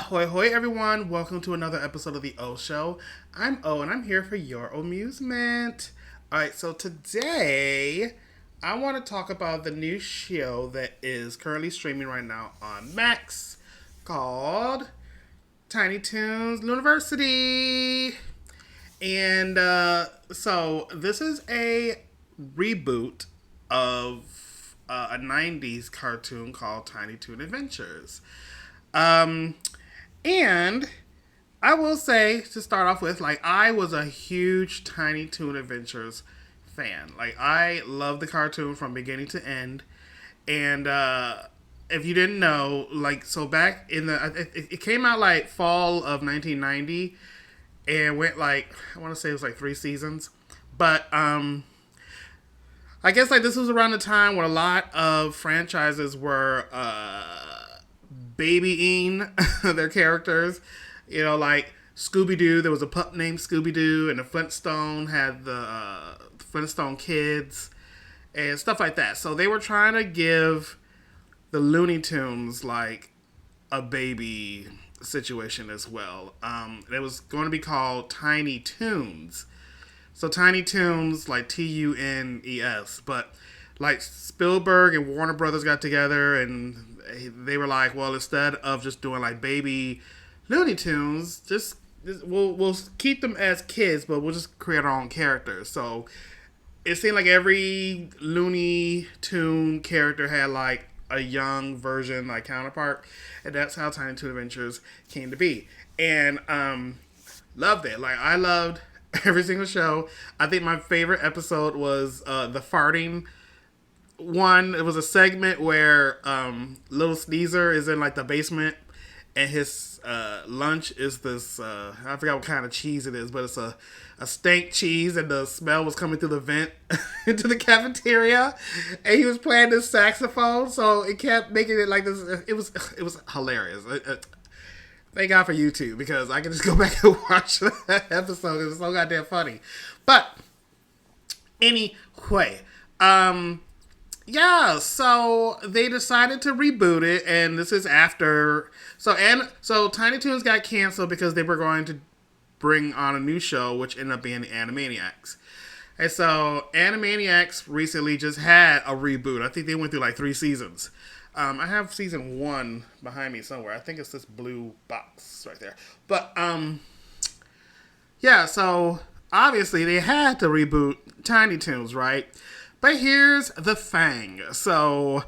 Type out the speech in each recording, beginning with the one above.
Ahoy, hoy, everyone. Welcome to another episode of The O Show. I'm O, and I'm here for your amusement. All right, so today I want to talk about the new show that is currently streaming right now on Max called Tiny Toons Looniversity. And so this is a reboot of a 90s cartoon called Tiny Toon Adventures. And I will say, to start off with, like, I was a huge Tiny Toon Adventures fan. Like, I love the cartoon from beginning to end. And if you didn't know, like, so back in it came out like fall of 1990 and went like, I want to say it was like 3 seasons. But I guess like this was around the time when a lot of franchises were babying their characters. You know, like Scooby-Doo, there was a pup named Scooby-Doo, and the Flintstone had the Flintstone kids and stuff like that. So they were trying to give the Looney Tunes like a baby situation as well. It was going to be called Tiny Toons. So Tiny Toons, like Tunes, but like Spielberg and Warner Brothers got together and they were like, well, instead of just doing like baby Looney Tunes, just we'll keep them as kids, but we'll just create our own characters. So it seemed like every Looney Tune character had like a young version, like counterpart, and that's how Tiny Toon Adventures came to be. And loved it. Like I loved every single show. I think my favorite episode was the farting one. It was a segment where Little Sneezer is in like the basement and his lunch is this I forgot what kind of cheese it is, but it's a stank cheese, and the smell was coming through the vent into the cafeteria, and he was playing this saxophone, so it kept making it like this. It was hilarious. Thank God for YouTube, because I can just go back and watch that episode. It was so goddamn funny. But anyway, yeah, so they decided to reboot it, and this is after. So Tiny Toons got canceled because they were going to bring on a new show, which ended up being the Animaniacs. And so Animaniacs recently just had a reboot. I think they went through like 3 seasons. I have season 1 behind me somewhere. I think it's this blue box right there. But yeah, so obviously they had to reboot Tiny Toons, right? But here's the thing. So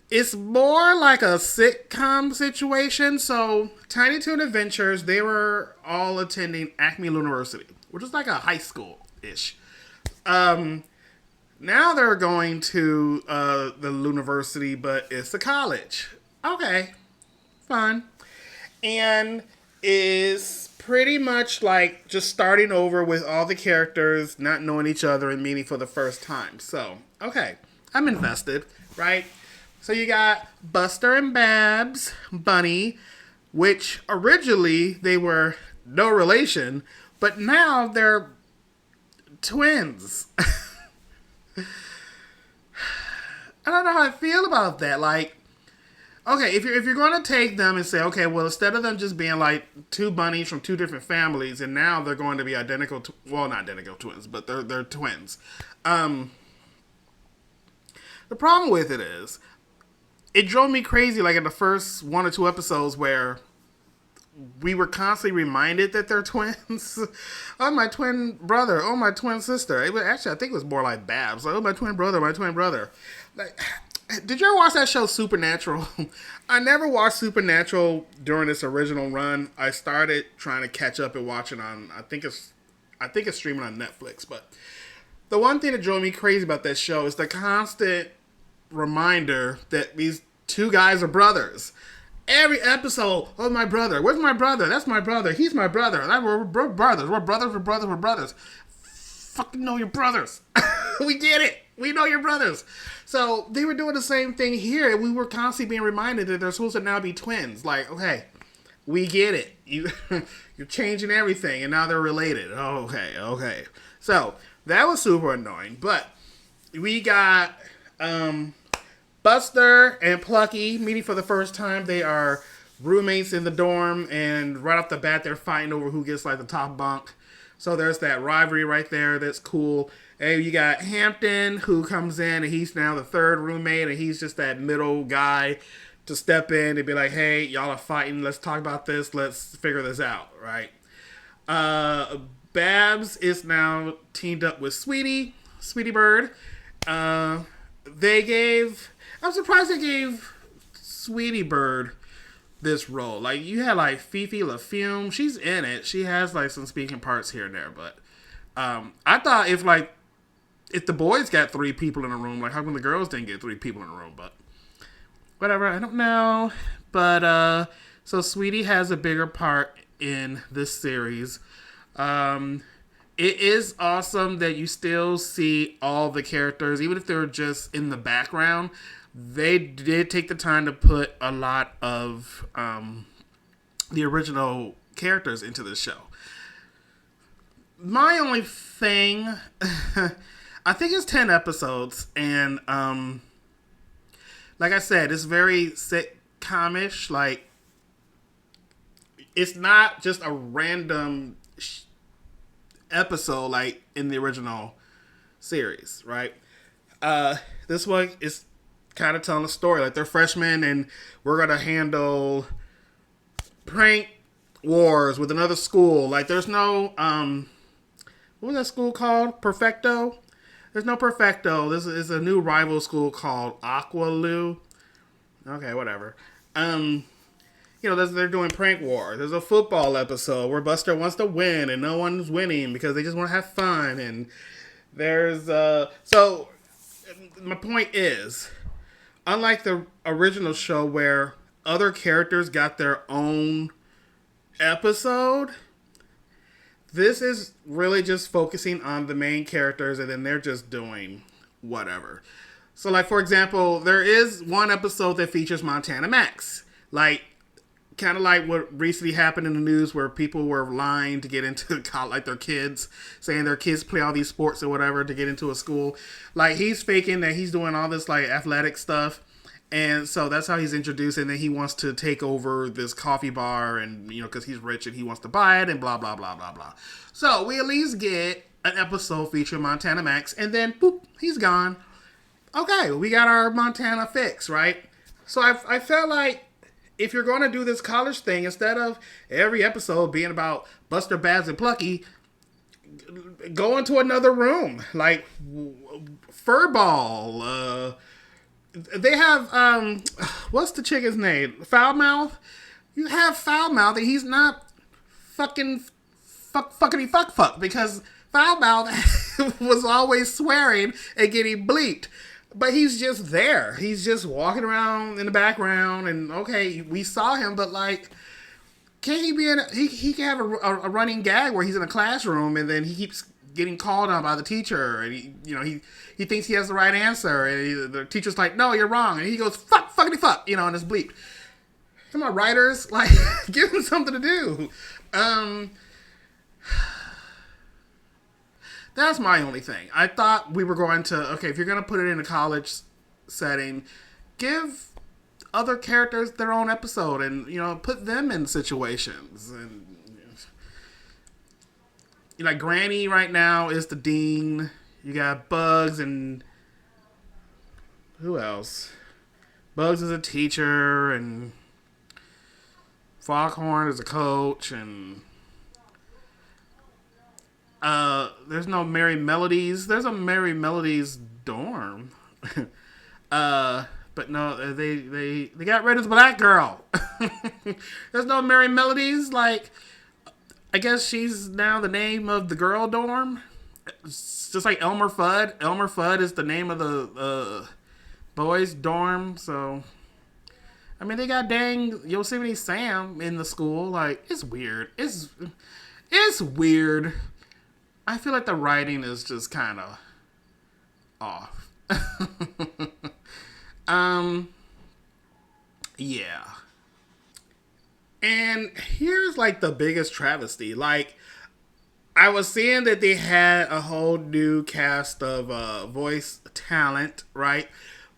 it's more like a sitcom situation. So Tiny Toon Adventures, they were all attending Acme University, which is like a high school-ish. Now they're going to the Looniversity, but it's a college. Okay, fun. And is pretty much like just starting over with all the characters not knowing each other and meeting for the first time. So, okay, I'm invested, right? So you got Buster and Babs Bunny, which originally they were no relation, but now they're twins. I don't know how I feel about that. Like, okay, if you're going to take them and say, okay, well, instead of them just being like 2 bunnies from 2 different families, and now they're going to be identical, well, not identical twins, but they're twins. The problem with it is, it drove me crazy, like in the first 1 or 2 episodes where we were constantly reminded that they're twins. Oh, my twin brother. Oh, my twin sister. Actually, I think it was more like Babs. Like, oh, my twin brother, my twin brother. Like, did you ever watch that show Supernatural? I never watched Supernatural during its original run. I started trying to catch up and watch it on, I think it's streaming on Netflix. But the one thing that drove me crazy about that show is the constant reminder that these 2 guys are brothers. Every episode, oh, my brother. Where's my brother? That's my brother. He's my brother. We're brothers. We're brothers. We're brothers. We're brothers. Fucking know your brothers. We get it. We know your brothers. So they were doing the same thing here. And we were constantly being reminded that they're supposed to now be twins. Like, okay, we get it. You're changing everything, and now they're related. Okay. So that was super annoying. But we got Buster and Plucky meeting for the first time. They are roommates in the dorm, and right off the bat, they're fighting over who gets like the top bunk. So there's that rivalry right there. That's cool. And you got Hampton, who comes in, and he's now the third roommate, and he's just that middle guy to step in and be like, "Hey, y'all are fighting. Let's talk about this. Let's figure this out." Right. Babs is now teamed up with Sweetie Bird. They gave. I'm surprised they gave Sweetie Bird this role. Like, you had like Fifi LaFume. She's in it. She has like some speaking parts here and there. But I thought if the boys got three people in a room, like how come the girls didn't get three people in a room? But whatever. I don't know. But so Sweetie has a bigger part in this series. It is awesome that you still see all the characters, even if they're just in the background. They did take the time to put a lot of the original characters into the show. My only thing, I think it's 10 episodes, and like I said, it's very sitcom-ish. Like, it's not just a random episode like in the original series, right? This one is kind of telling a story. Like, they're freshmen, and we're gonna handle prank wars with another school. Like, there's no what was that school called? Perfecto? There's no Perfecto. This is a new rival school called Aqualoo. Okay, whatever. They're doing prank war. There's a football episode where Buster wants to win and no one's winning because they just want to have fun. And there's so my point is, unlike the original show where other characters got their own episode, this is really just focusing on the main characters, and then they're just doing whatever. So, like, for example, there is one episode that features Montana Max. Like, kind of like what recently happened in the news where people were lying to get into college, like their kids, saying their kids play all these sports or whatever to get into a school. Like, he's faking that he's doing all this like athletic stuff. And so that's how he's introduced, and then he wants to take over this coffee bar, and because he's rich and he wants to buy it, and blah blah blah blah blah. So we at least get an episode featuring Montana Max, and then boop, he's gone. Okay, we got our Montana fix, right? So I felt like, if you're going to do this college thing, instead of every episode being about Buster, Babs, and Plucky, go into another room. Like, Furball. They have, what's the chicken's name? Foulmouth? You have Foulmouth, and he's not fucking fuck, because Foulmouth was always swearing and getting bleeped. But he's just there. He's just walking around in the background, and okay, we saw him, but like, can't he be in? He can have a running gag where he's in a classroom, and then he keeps getting called on by the teacher, and he thinks he has the right answer, and the teacher's like, "No, you're wrong," and he goes, "Fuck, fuckity fuck," and it's bleeped. Come on, writers, like, give him something to do. That's my only thing. I thought we were going to, okay, if you're going to put it in a college setting, give other characters their own episode and, put them in situations. And, like, Granny right now is the dean. You got Bugs and who else? Bugs is a teacher, and Foghorn is a coach, and there's no Merry Melodies. There's a Merry Melodies dorm. But no, they got rid of the black girl. There's no Merry Melodies. Like, I guess she's now the name of the girl dorm. It's just like Elmer Fudd. Elmer Fudd is the name of the boys dorm. So, I mean, they got dang Yosemite Sam in the school. Like, it's weird. It's weird. I feel like the writing is just kind of off. Yeah. And here's like the biggest travesty. Like, I was seeing that they had a whole new cast of voice talent, right?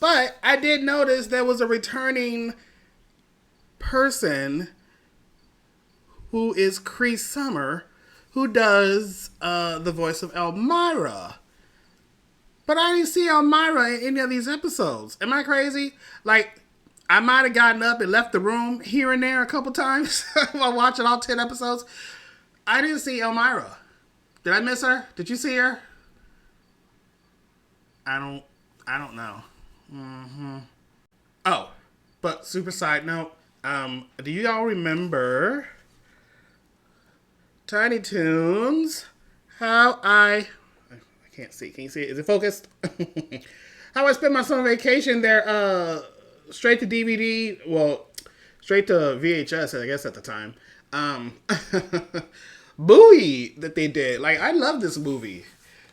But I did notice there was a returning person who is Cree Summer, who does the voice of Elmira. But I didn't see Elmira in any of these episodes. Am I crazy? Like, I might have gotten up and left the room here and there a couple times while watching all 10 episodes. I didn't see Elmira. Did I miss her? Did you see her? I don't know. Oh, but super side note. Do you all remember Tiny Toons? How I can't see. Can you see it? Is it focused? How I spent my summer vacation there, straight to DVD. Well, straight to VHS, I guess at the time. Movie that they did. Like, I love this movie.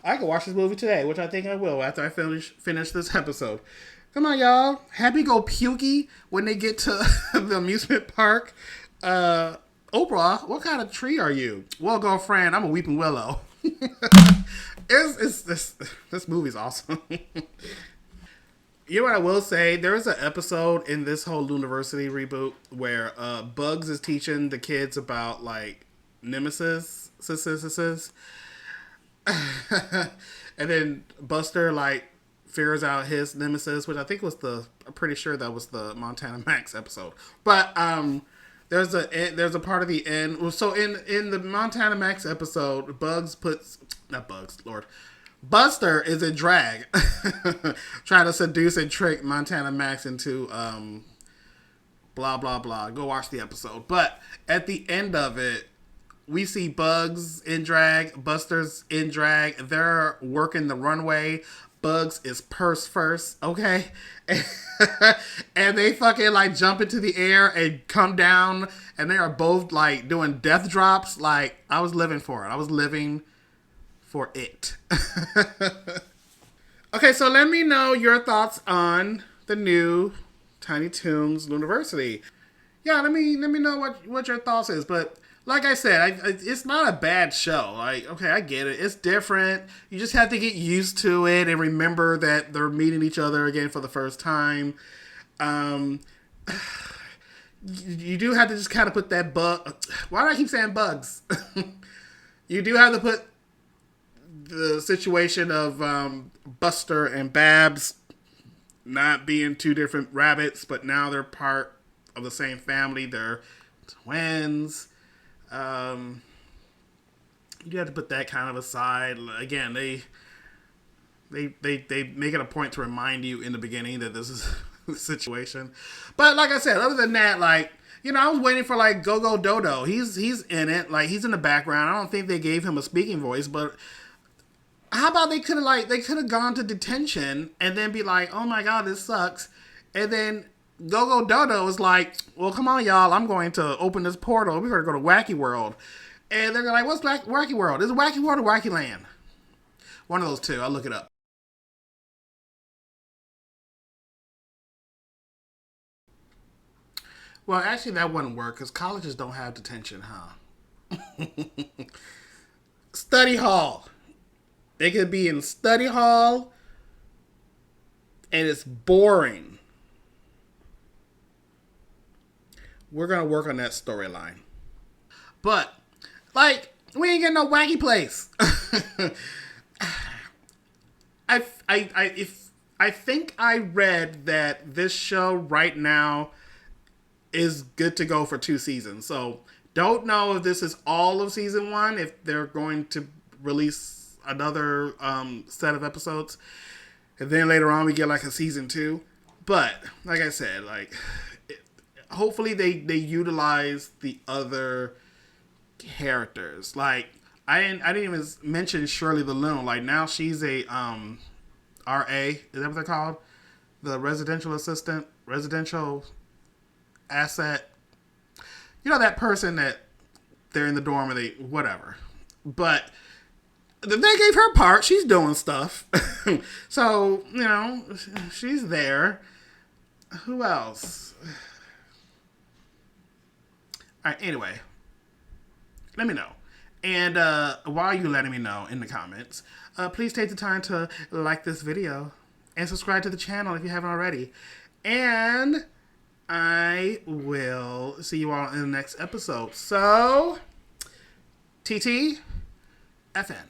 I could watch this movie today, which I think I will after I finish this episode. Come on, y'all. Happy go pukey when they get to the amusement park. Oprah, what kind of tree are you? Well, girlfriend, I'm a weeping willow. This movie's awesome. You know what I will say? There's an episode in this whole Looniversity reboot where Bugs is teaching the kids about, like, nemesis. And then Buster, like, figures out his nemesis, which I think was I'm pretty sure that was the Montana Max episode. But there's a part of the end. So in the Montana Max episode, Buster is in drag, trying to seduce and trick Montana Max into blah blah blah. Go watch the episode. But at the end of it, we see Bugs in drag, Buster's in drag. They're working the runway. Bugs is purse first, okay? And they fucking, like, jump into the air and come down, and they are both, like, doing death drops. Like, I was living for it. I was living for it. Okay, so let me know your thoughts on the new Tiny Toons Looniversity. Yeah, let me know what your thoughts is. But like I said, it's not a bad show. Like, okay, I get it. It's different. You just have to get used to it and remember that they're meeting each other again for the first time. You do have to just kind of put that Why do I keep saying bugs? You do have to put the situation of Buster and Babs not being two different rabbits, but now they're part of the same family. They're twins. You have to put that kind of aside. Again, they make it a point to remind you in the beginning that this is the situation. But like I said, other than that, like, you know, I was waiting for, like, Go-Go Dodo. He's in it. Like, he's in the background. I don't think they gave him a speaking voice, but how about they could have gone to detention and then be like, oh my God, this sucks. And then Go-Go Dodo is like, well, come on, y'all. I'm going to open this portal. We're going to go to Wacky World. And they're like, what's Wacky World? Is it Wacky World or Wacky Land? One of those two. I'll look it up. Well, actually, that wouldn't work because colleges don't have detention, huh? Study hall. They could be in study hall and it's boring. We're going to work on that storyline. But, like, we ain't getting no wacky place. I think I read that this show right now is good to go for 2 seasons. So, don't know if this is all of season 1, if they're going to release another set of episodes. And then later on we get, like, a season 2. But, like I said, like, hopefully they utilize the other characters. Like, I didn't even mention Shirley the Loon. Like, now she's a RA. Is that what they're called? The residential assistant, residential asset. You know, that person that they're in the dorm and they whatever. But they gave her part. She's doing stuff. So, you know, she's there. Who else? All right, anyway, let me know. And while you're letting me know in the comments, please take the time to like this video and subscribe to the channel if you haven't already. And I will see you all in the next episode. So, TT, FN.